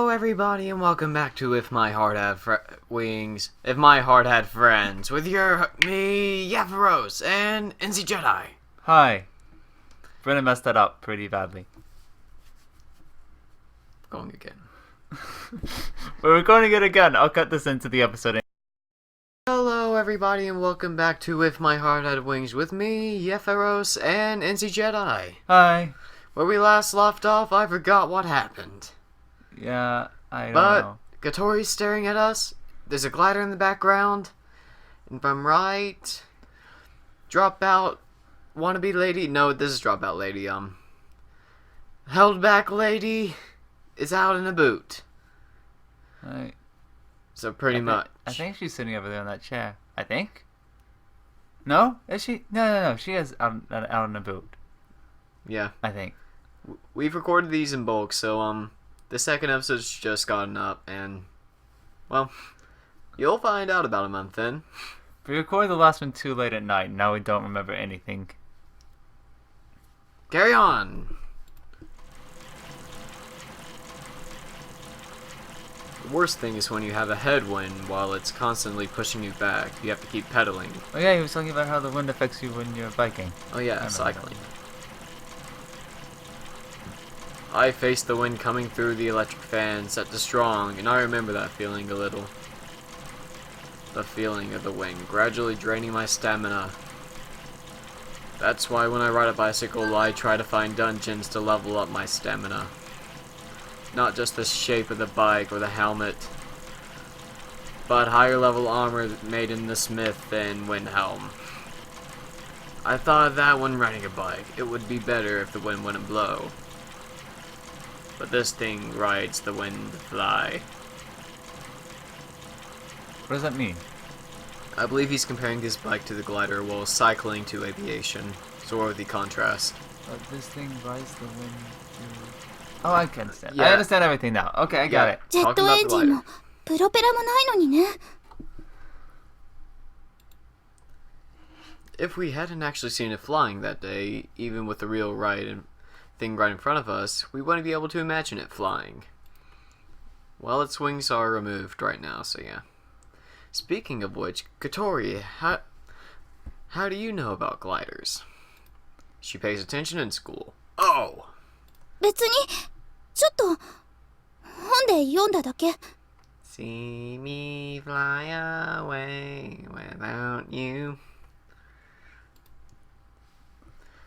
everybody, and welcome back to If My Heart Had Wings, If My Heart Had Friends, with me, Yephyrros, and Ncjedi. Hi. Brennan messed that up pretty badly. Going again. We're recording it again. I'll cut this into the episode. Hello, everybody, and welcome back to If My Heart Had Wings, with me, Yephyrros, and Ncjedi. Hi. Where we last left off, I forgot what happened. Yeah, I don't know. But Katori's staring at us. There's a glider in the background. And if I'm right, Dropout wannabe lady. No, this is Dropout lady. Held back lady is out in a boot. Right. So pretty much. I think she's sitting over there in that chair. I think. No, is she? No. She is out in a boot. Yeah. I think. We've recorded these in bulk, so the second episode's just gotten up, and well, you'll find out about a month then. We recorded the last one too late at night. Now we don't remember anything. Carry on. The worst thing is when you have a headwind while it's constantly pushing you back. You have to keep pedaling. Oh yeah, he was talking about how the wind affects you when you're biking. Oh yeah, cycling. I faced the wind coming through the electric fan set to strong, and I remember that feeling a little. The feeling of the wind gradually draining my stamina. That's why when I ride a bicycle, I try to find dungeons to level up my stamina. Not just the shape of the bike or the helmet, but higher level armor made in the smith and wind helm. I thought of that when riding a bike. It would be better if the wind wouldn't blow. But this thing rides the wind fly. What does that mean? I believe he's comparing his bike to the glider while cycling to aviation. Sort of the contrast. But this thing rides the wind through... Oh, I can understand. Yeah. I understand everything now. Okay, I got it. ジェットエンジンもプロペラもないのにね。 If we hadn't actually seen it flying that day, even with the real thing right in front of us, we wouldn't be able to imagine it flying. Well, its wings are removed right now, so yeah. Speaking of which, Katori, how do you know about gliders? She pays attention in school. Oh! 別にちょっと本で読んだだけ。 See me fly away without you.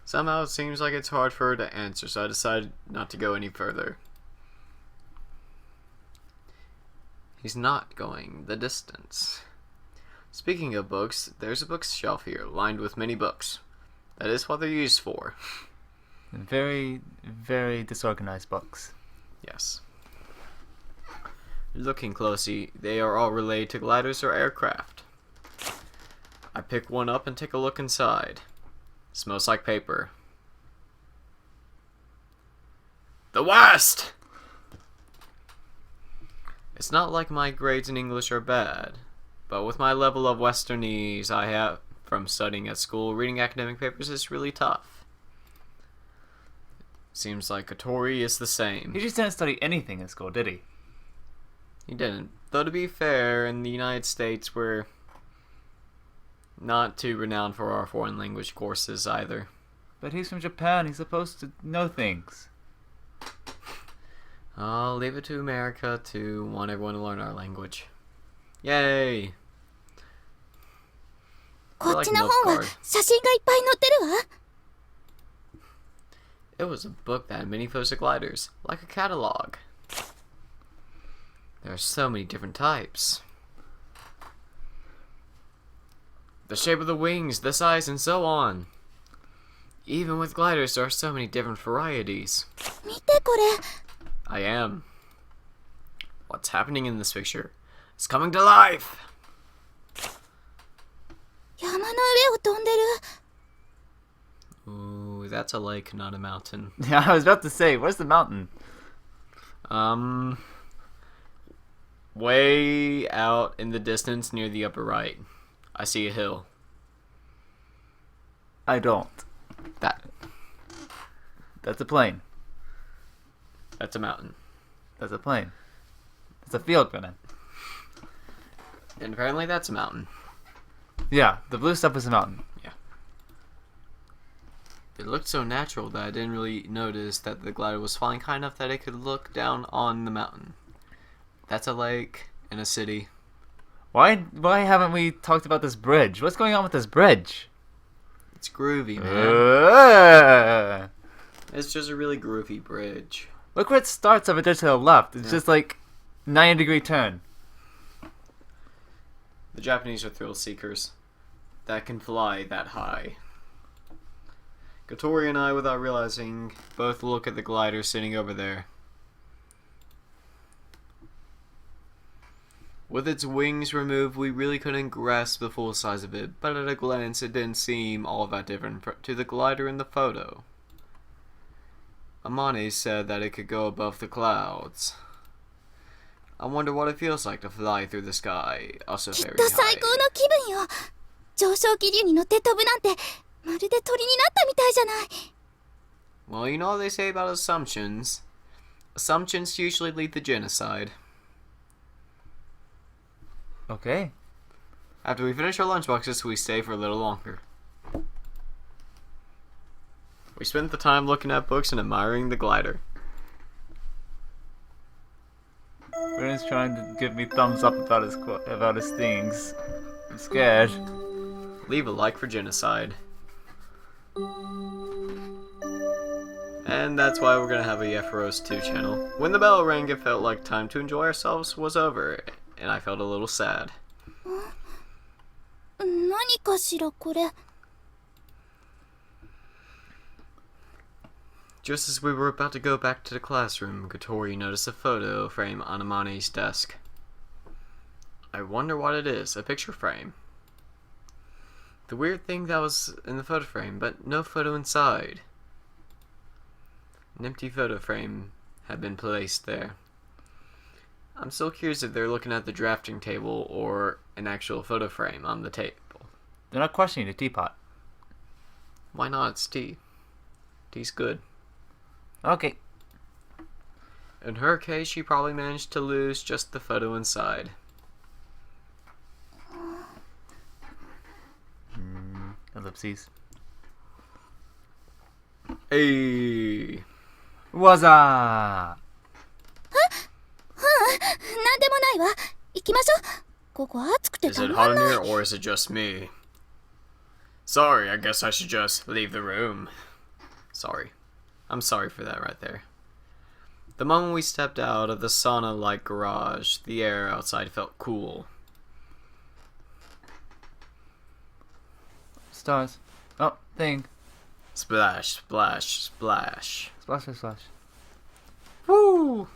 Somehow it seems like it's hard for her to answer, so I decided not to go any further. He's not going the distance. Speaking of books, there's a bookshelf here, lined with many books. That is what they're used for. Very, very disorganized books. Yes. Looking closely, they are all related to gliders or aircraft. I pick one up and take a look inside. Smells like paper. The West! It's not like my grades in English are bad, but with my level of Westernese I have from studying at school, reading academic papers is really tough. Seems like Katori is the same. He just didn't study anything in school, did he? He didn't. Though to be fair, in the United States we're not too renowned for our foreign language courses either. But he's from Japan. He's supposed to know things. I'll leave it to America to want everyone to learn our language. Yay! こっちの本は写真がいっぱい載ってるわ。 It was a book that had many photos of gliders, like a catalog. There are so many different types. The shape of the wings, the size, and so on. Even with gliders, there are so many different varieties. 見てこれ。 I am. What's happening in this picture? It's coming to life! 山の上を飛んでる。 Ooh, that's a lake, not a mountain. Yeah, I was about to say, where's the mountain? Way out in the distance near the upper right. I see a hill. I don't. That's a plane. That's a mountain. That's a plane. It's a field we're in. And apparently that's a mountain. Yeah, the blue stuff is a mountain. It looked so natural that I didn't really notice that the glider was flying high enough that it could look down on the mountain. That's a lake in a city. Why haven't we talked about this bridge? What's going on with this bridge? It's groovy, man. Uh, It's just a really groovy bridge. Look where it starts over there to the left. It's Yeah. just like 90-degree turn. The Japanese are thrill seekers that can fly that high. Kotori and I, without realizing, both look at the glider sitting over there. With its wings removed, we really couldn't grasp the full size of it, but at a glance it didn't seem all that different to the glider in the photo. Amane said that it could go above the clouds. I wonder what it feels like to fly through the sky, also きっ very と最高 high. の気分よ。上昇気流に乗って飛ぶなんてまるで鳥になったみたいじゃない。 Well, you know what they say about assumptions. Assumptions usually lead to genocide. Okay. After we finish our lunchboxes, we stay for a little longer. We spent the time looking at books and admiring the glider. Brennan's trying to give me thumbs up about his things. I'm scared. Leave a like for genocide. And that's why we're gonna have a Yephyrros 2 channel. When the bell rang, it felt like time to enjoy ourselves was over, and I felt a little sad. 何かしらこれ。 Just as we were about to go back to the classroom, Kotori noticed a photo frame on Amane's desk. I wonder what it is, a picture frame. The weird thing that was in the photo frame, but no photo inside. An empty photo frame had been placed there. I'm still curious if they're looking at the drafting table or an actual photo frame on the table. They're not questioning the teapot. Why not? It's tea. Tea's good. Okay. In her case, she probably managed to lose just the photo inside. Ellipses. Hey! Waza! なんでもないわ。行きましょう。ここ暑くて Is た it ま hot ん in ない。 here or is it just me? Sorry, I guess I should just leave the room. Sorry. I'm sorry for that right there. The moment we stepped out of the sauna-like garage, the air outside felt cool. Stars. Oh, thing. Splash, splash, splash. Splash, splash, splash. Woo!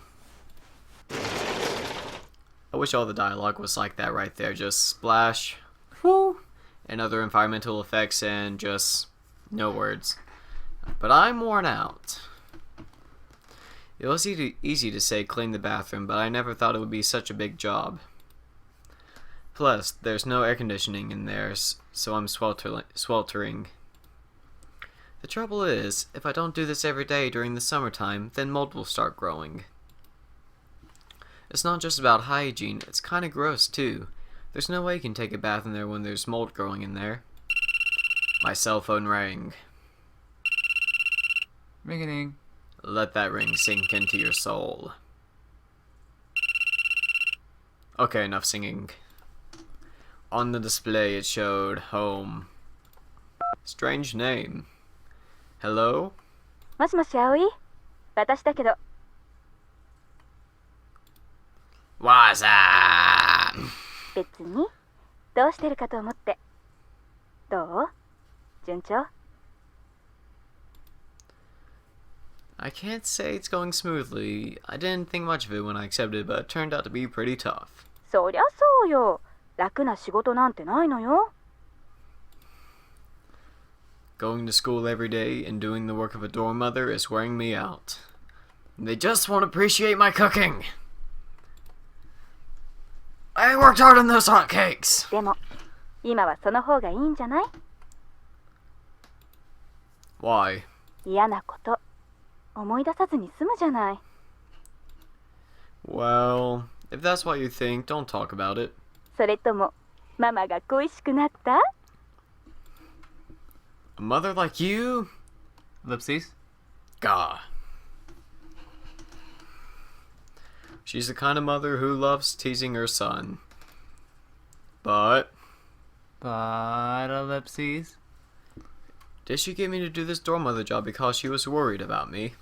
I wish all the dialogue was like that right there. Just splash, woo, and other environmental effects and just no words. But I'm worn out. It was easy to say clean the bathroom, but I never thought it would be such a big job. Plus, there's no air conditioning in there, so I'm sweltering. The trouble is, if I don't do this every day during the summertime, then mold will start growing. It's not just about hygiene, it's kinda gross too. There's no way you can take a bath in there when there's mold growing in there. My cell phone rang. Ring-a-ding. Let that ring sink into your soul. Okay, enough singing. On the display it showed home. Strange name. Hello? もしもし葵私だけど What's up? 別にどうしてるかと思ってどう順調 I can't say it's going smoothly. I didn't think much of it when I accepted, but it turned out to be pretty tough. そりゃそうよ楽な仕事なんてないのよ Going to school every day and doing the work of a dorm mother is wearing me out. They just won't appreciate my cooking. I worked hard on those hotcakes. でも今はその方がいいんじゃない Why? 嫌なこと思い出さずに済むじゃない Well, If that's what you think, don't talk about it. それともママが恋しくなった？ A mother like you? Ellipses. Gah. She's the kind of mother who loves teasing her son. But Ellipses. did she get me to do this door mother job because she was worried about me?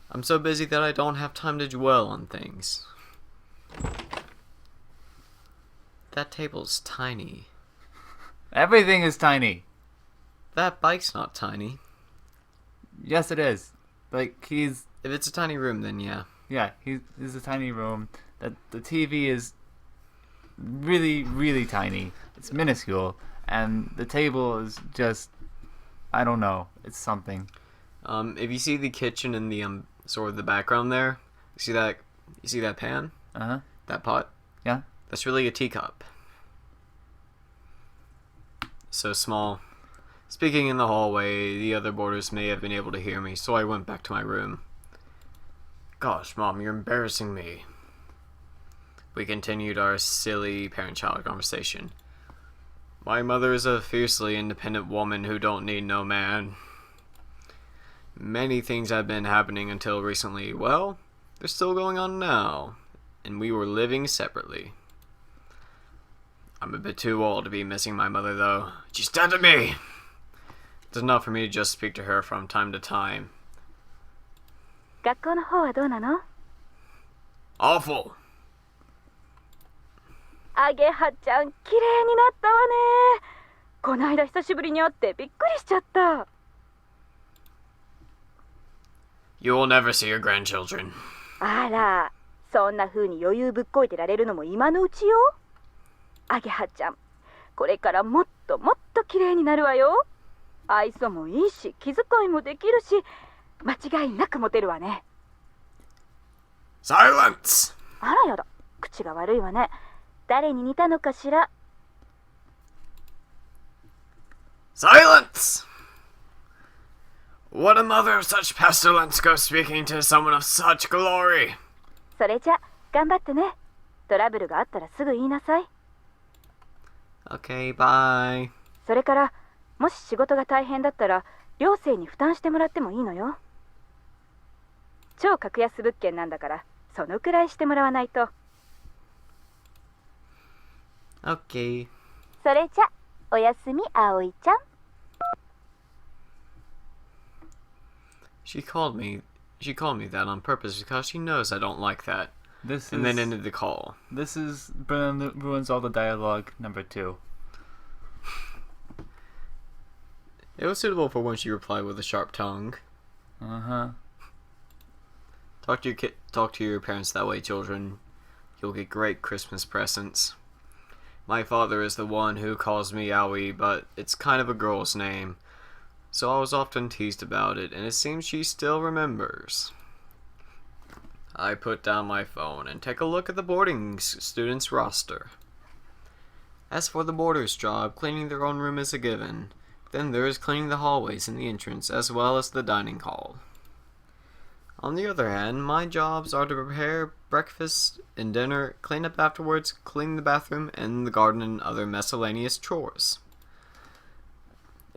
I'm so busy that I don't have time to dwell on things. That table's tiny. Everything is tiny. That bike's not tiny. Yes, it is. Like, If it's a tiny room, then yeah. yeah, he's a tiny room. That the TV is really, really tiny. It's minuscule, and the table is just, I don't know. It's something. If you see the kitchen in the sort of the background there, you see that pan? Uh-huh. That pot? Yeah. That's really a teacup. So small. Speaking in the hallway, the other boarders may have been able to hear me, so I went back to my room. Gosh, Mom, you're embarrassing me. We continued our silly parent-child conversation. My mother is a fiercely independent woman who don't need no man. Many things have been happening until recently. Well, they're still going on now, and we were living separately. I'm a bit too old to be missing my mother, though. She's dead to me! It's enough for me to just speak to her from time to time. 学校の方はどうなの？ Awful! あげはちゃん、綺麗になったわね。こないだ久しぶりに会ってびっくりしちゃった。You will never see your grandchildren. あら、そんな風に余裕ぶっこいてられるのも今のうちよ。あげはちゃん、これからもっともっと綺麗になるわよ。愛想もいいし、気遣いもできるし、間違いなくモテるわね。Silence! あらやだ、口が悪いわね。誰に似たのかしら。 Silence! Would a mother of such pestilence go speaking to someone of such glory? それじゃ、頑張ってね。トラブルがあったらすぐ言いなさい。 Okay, bye. それから、もし仕事が大変だったら、寮生に負担してもらってもいいのよ。超格安物件なんだから、そのくらいしてもらわないと。 Okay. それじゃ、おやすみ、葵ちゃん。She called me that on purpose because she knows I don't like that. And then ended the call. This is ruins all the dialogue number 2. It was suitable for when she replied with a sharp tongue. Uh-huh. Talk to your parents that way, children. You'll get great Christmas presents. My father is the one who calls me Aoi, but it's kind of a girl's name, so I was often teased about it, and it seems she still remembers. I put down my phone and take a look at the boarding students' roster. As for the boarders' job, cleaning their own room is a given. Then there is cleaning the hallways and the entrance, as well as the dining hall. On the other hand, my jobs are to prepare breakfast and dinner, clean up afterwards, clean the bathroom, and the garden and other miscellaneous chores.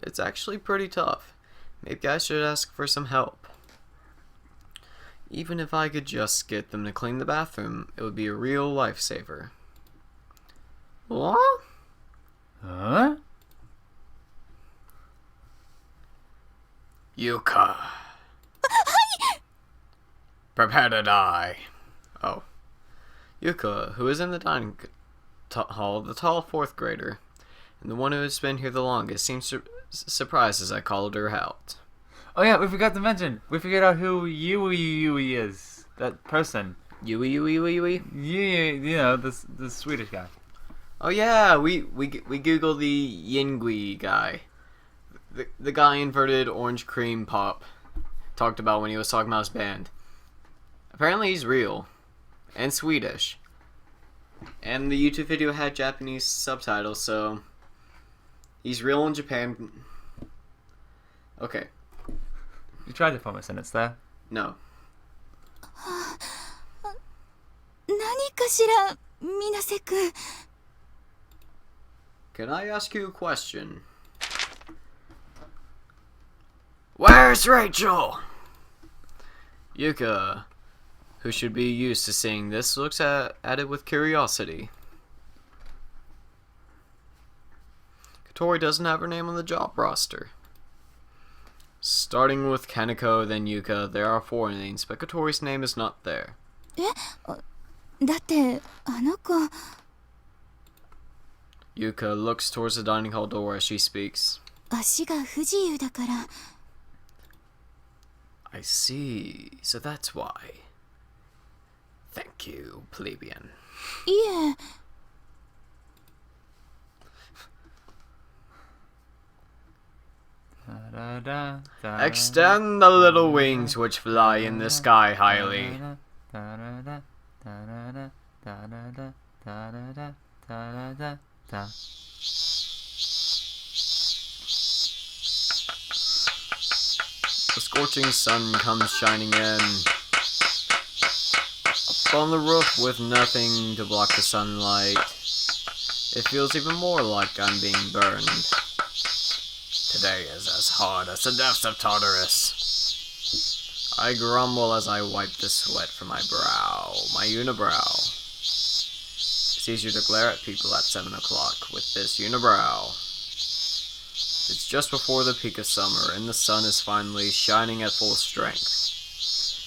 It's actually pretty tough. Maybe I should ask for some help. Even if I could just get them to clean the bathroom, it would be a real lifesaver. What? Huh? Yuka. Prepare to die. Oh. Yuka, who is in the dining hall, the tall 4th grader, and the one who has been here the longest, seems surprised as I called her out. Oh yeah, we forgot to mention. We figured out who Yui is. That person. Yui? You know, the Swedish guy. Oh yeah, we googled the Yingui guy. The guy inverted orange cream pop talked about when he was talking about his band. Apparently he's real. And Swedish. And the YouTube video had Japanese subtitles, so he's real in Japan. Okay. You tried to form a sentence there. No. 何かしら、水瀬くん。 Can I ask you a question? Where's Rachel? Yuka, who should be used to seeing this, looks at it with curiosity. Katori doesn't have her name on the job roster. Starting with Kaneko, then Yuka, there are 4 names, but Katori's name is not there. だって、あの子。 Yuka looks towards the dining hall door as she speaks. 足が不自由だから。 I see, so that's why. Thank you, plebeian. いえ。 Extend the little wings which fly in the sky highly. The scorching sun comes shining in. Up on the roof with nothing to block the sunlight. It feels even more like I'm being burned. Today is as hard as the depths of Tartarus. I grumble as I wipe the sweat from my brow, my unibrow. It's easier to glare at people at 7 o'clock with this unibrow. It's just before the peak of summer, and the sun is finally shining at full strength.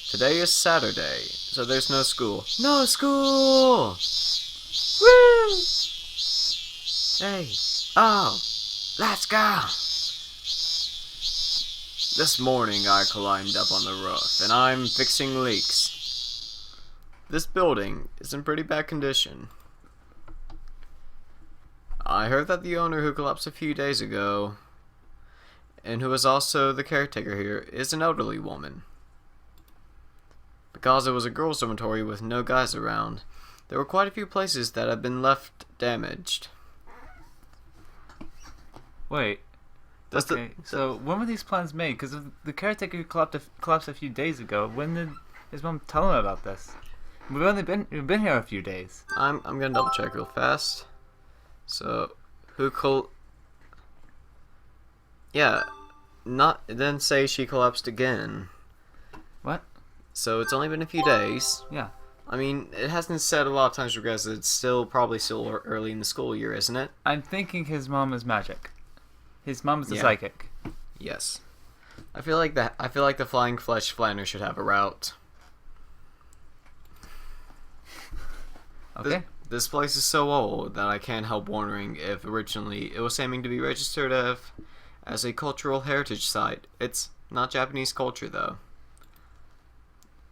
Today is Saturday, so there's no school. No school! Woo! Hey, oh, let's go! This morning I climbed up on the roof, and I'm fixing leaks. This building is in pretty bad condition. I heard that the owner who collapsed a few days ago, and who is also the caretaker here, is an elderly woman. Because it was a girls' dormitory with no guys around, there were quite a few places that had been left damaged. Wait. Okay, so when were these plans made? Because the caretaker collapsed a few days ago. When did his mom tell him about this? We've only been here a few days. I'm gonna double check real fast. So, yeah, not then say she collapsed again. What? So it's only been a few days. Yeah. I mean, it hasn't said a lot of times because it's probably still early in the school year, isn't it? I'm thinking his mom is magic. His mom is a psychic. Yes. I feel like the Flying Flesh Flanner should have a route. Okay. This place is so old that I can't help wondering if originally it was aiming to be registered as a cultural heritage site. It's not Japanese culture though.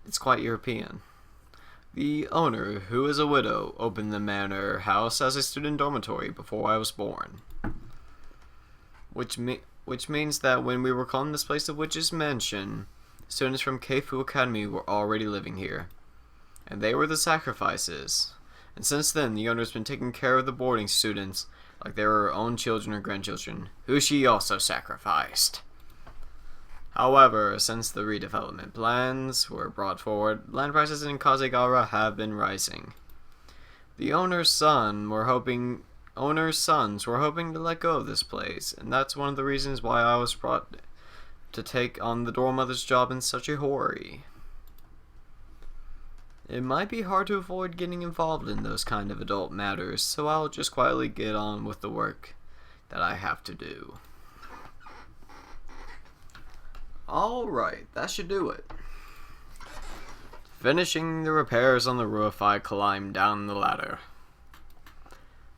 It's quite European. The owner, who is a widow, opened the manor house as a student dormitory before I was born. Which means that when we were calling this place the Witch's Mansion, students from Keifu Academy were already living here. And they were the sacrifices. And since then, the owner's been taking care of the boarding students like they were her own children or grandchildren, who she also sacrificed. However, since the redevelopment plans were brought forward, land prices in Kazegara have been rising. The owner's sons were hoping to let go of this place, and that's one of the reasons why I was brought to take on the doormother's job in such a hurry. It might be hard to avoid getting involved in those kind of adult matters, so I'll just quietly get on with the work that I have to do. Alright, that should do it. Finishing the repairs on the roof, I climbed down the ladder.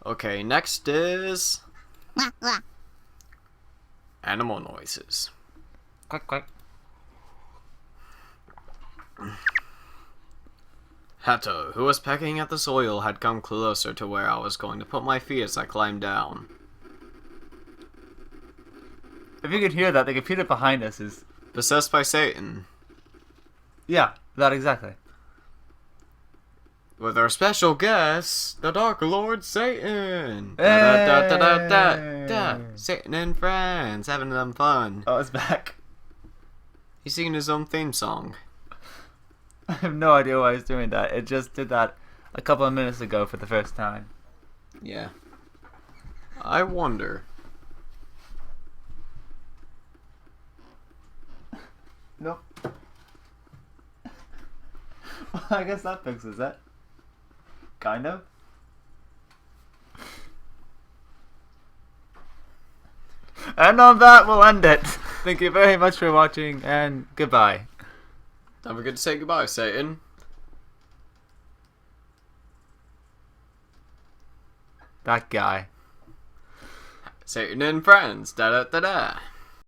Okay, next is animal noises. Quack, quack. Hato, who was pecking at the soil, had come closer to where I was going to put my feet as I climbed down. If you could hear that, the computer behind us is... Possessed by Satan. Yeah, that exactly. With our special guest, the Dark Lord Satan. Hey! Da, da, da, da, da, da, da. Satan and friends, having them fun. Oh, it's back. He's singing his own theme song. I have no idea why it's doing that. It just did that a couple of minutes ago for the first time. Yeah. I wonder. No. Well, I guess that fixes it. Kind of. And on that, we'll end it. Thank you very much for watching, and goodbye. Don't forget to say goodbye, Satan. That guy. Satan and friends. Da da da da.